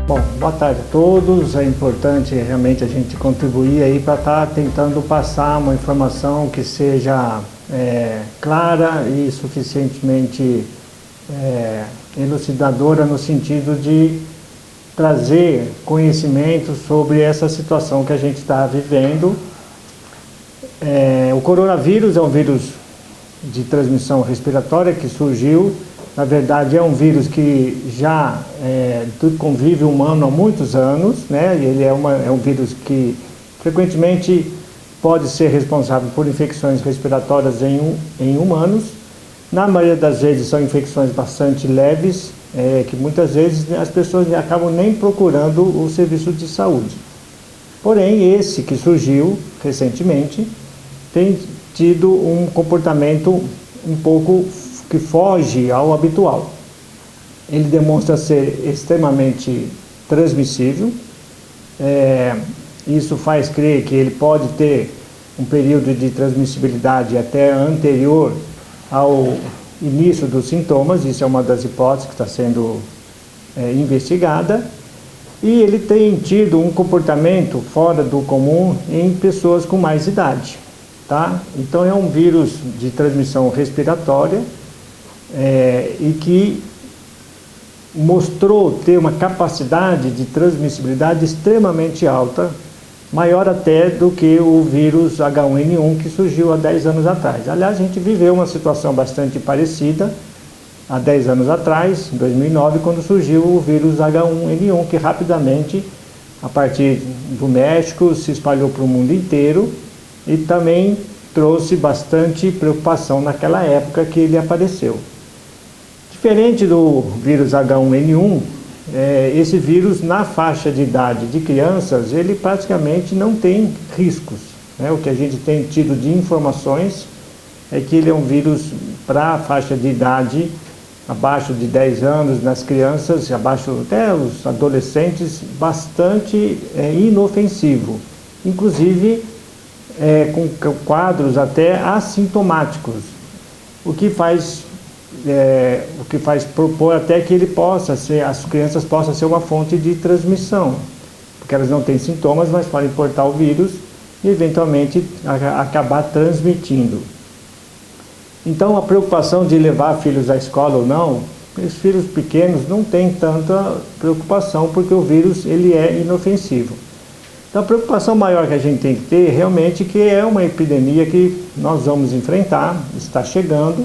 Bom, boa tarde a todos. É importante realmente a gente contribuir aí para estar tentando passar uma informação que seja clara e suficientemente elucidadora no sentido de trazer conhecimento sobre essa situação que a gente está vivendo. O coronavírus é um vírus de transmissão respiratória que surgiu. Na verdade, é um vírus que já do convívio humano há muitos anos, né? Ele é um vírus que frequentemente pode ser responsável por infecções respiratórias em humanos. Na maioria das vezes são infecções bastante leves, que muitas vezes as pessoas acabam nem procurando o serviço de saúde. Porém, esse que surgiu recentemente tem tido um comportamento um pouco que foge ao habitual. Ele demonstra ser extremamente transmissível. Isso faz crer que ele pode ter um período de transmissibilidade até anterior ao início dos sintomas. Isso é uma das hipóteses que está sendo investigada. E ele tem tido um comportamento fora do comum em pessoas com mais idade. Tá? Então é um vírus de transmissão respiratória e que mostrou ter uma capacidade de transmissibilidade extremamente alta, maior até do que o vírus H1N1 que surgiu há 10 anos atrás. Aliás, a gente viveu uma situação bastante parecida há 10 anos atrás, em 2009, quando surgiu o vírus H1N1, que rapidamente, a partir do México, se espalhou para o mundo inteiro e também trouxe bastante preocupação naquela época que ele apareceu. Diferente do vírus H1N1, esse vírus na faixa de idade de crianças, ele praticamente não tem riscos. O que a gente tem tido de informações é que ele é um vírus para a faixa de idade abaixo de 10 anos, nas crianças, abaixo até os adolescentes, bastante inofensivo. Inclusive com quadros até assintomáticos, o que faz propor até que ele possa ser, as crianças possam ser uma fonte de transmissão, porque elas não têm sintomas, mas podem portar o vírus e eventualmente acabar transmitindo. Então a preocupação de levar filhos à escola ou não, os filhos pequenos não têm tanta preocupação, porque o vírus ele é inofensivo. Então a preocupação maior que a gente tem que ter realmente que é uma epidemia que nós vamos enfrentar, está chegando,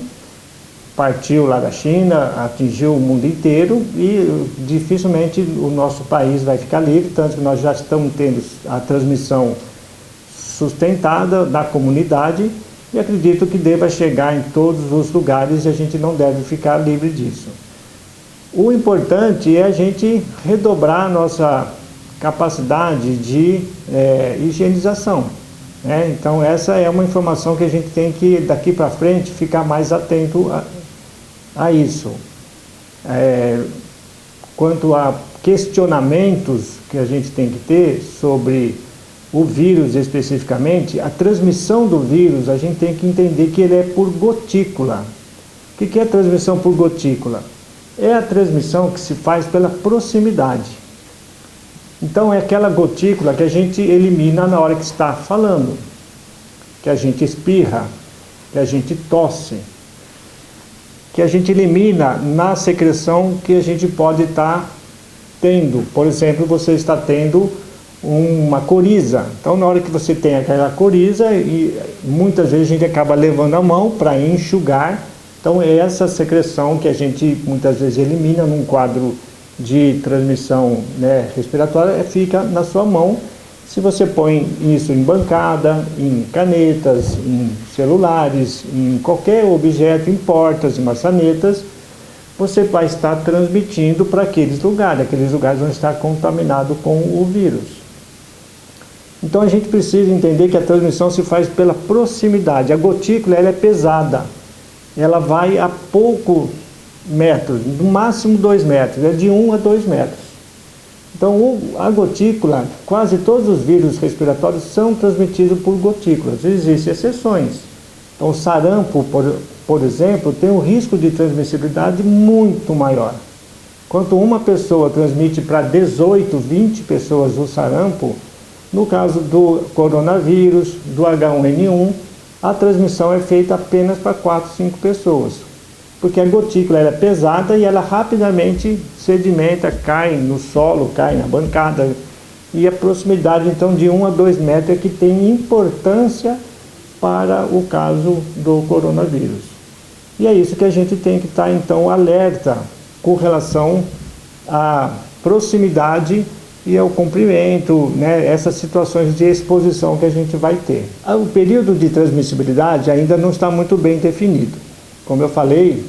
partiu lá da China, atingiu o mundo inteiro e dificilmente o nosso país vai ficar livre, tanto que nós já estamos tendo a transmissão sustentada da comunidade e acredito que deva chegar em todos os lugares e a gente não deve ficar livre disso. O importante é a gente redobrar a nossa capacidade de higienização. Então essa é uma informação que a gente tem que daqui para frente ficar mais atento a isso. Quanto a questionamentos que a gente tem que ter sobre o vírus especificamente, a transmissão do vírus, a gente tem que entender que ele é por gotícula. O que é a transmissão por gotícula? É a transmissão que se faz pela proximidade. Então é aquela gotícula que a gente elimina na hora que está falando, que a gente espirra, que a gente tosse, que a gente elimina na secreção que a gente pode estar tendo. Por exemplo, você está tendo uma coriza. Então na hora que você tem aquela coriza, e muitas vezes a gente acaba levando a mão para enxugar. Então é essa secreção que a gente muitas vezes elimina num quadro de transmissão respiratória, fica na sua mão. Se você põe isso em bancada, em canetas, em celulares, em qualquer objeto, em portas, em maçanetas, você vai estar transmitindo para aqueles lugares vão estar contaminados com o vírus. Então a gente precisa entender que a transmissão se faz pela proximidade. A gotícula ela é pesada, ela vai a poucos metros, no máximo 2 metros, é de 1 a 2 metros. Então a gotícula, quase todos os vírus respiratórios são transmitidos por gotículas, existem exceções. Então o sarampo, por exemplo, tem um risco de transmissibilidade muito maior. Enquanto uma pessoa transmite para 18, 20 pessoas o sarampo, no caso do coronavírus, do H1N1, a transmissão é feita apenas para 4, 5 pessoas. Porque a gotícula é pesada e ela rapidamente sedimenta, cai no solo, cai na bancada. E a proximidade então de 1 a 2 metros é que tem importância para o caso do coronavírus. E é isso que a gente tem que estar então alerta com relação à proximidade e ao comprimento, né, essas situações de exposição que a gente vai ter. O período de transmissibilidade ainda não está muito bem definido. Como eu falei,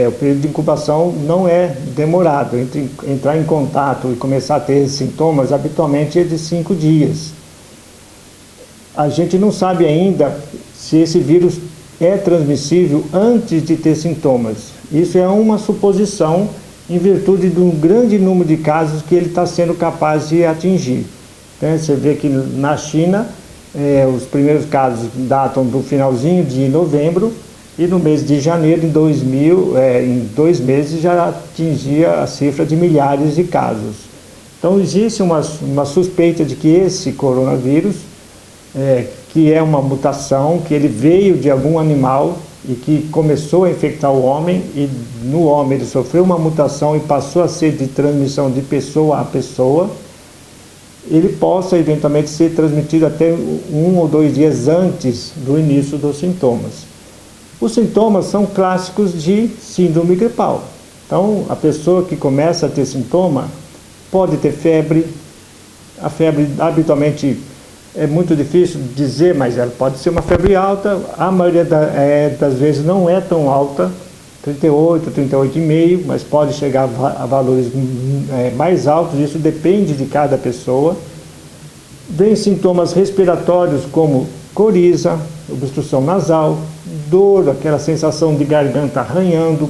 o período de incubação não é demorado. Entre entrar em contato e começar a ter sintomas, habitualmente é de 5 dias. A gente não sabe ainda se esse vírus é transmissível antes de ter sintomas. Isso é uma suposição em virtude de um grande número de casos que ele está sendo capaz de atingir. Você vê que na China, os primeiros casos datam do finalzinho de novembro, e no mês de janeiro, em 2 meses, já atingia a cifra de milhares de casos. Então existe uma suspeita de que esse coronavírus, que é uma mutação, que ele veio de algum animal e que começou a infectar o homem, e no homem ele sofreu uma mutação e passou a ser de transmissão de pessoa a pessoa, ele possa eventualmente ser transmitido até 1 ou 2 dias antes do início dos sintomas. Os sintomas são clássicos de síndrome gripal. Então, a pessoa que começa a ter sintoma pode ter febre. A febre, habitualmente, é muito difícil dizer, mas ela pode ser uma febre alta. A maioria das vezes não é tão alta, 38, 38,5, mas pode chegar a valores mais altos. Isso depende de cada pessoa. Vem sintomas respiratórios como coriza, obstrução nasal, dor, aquela sensação de garganta arranhando,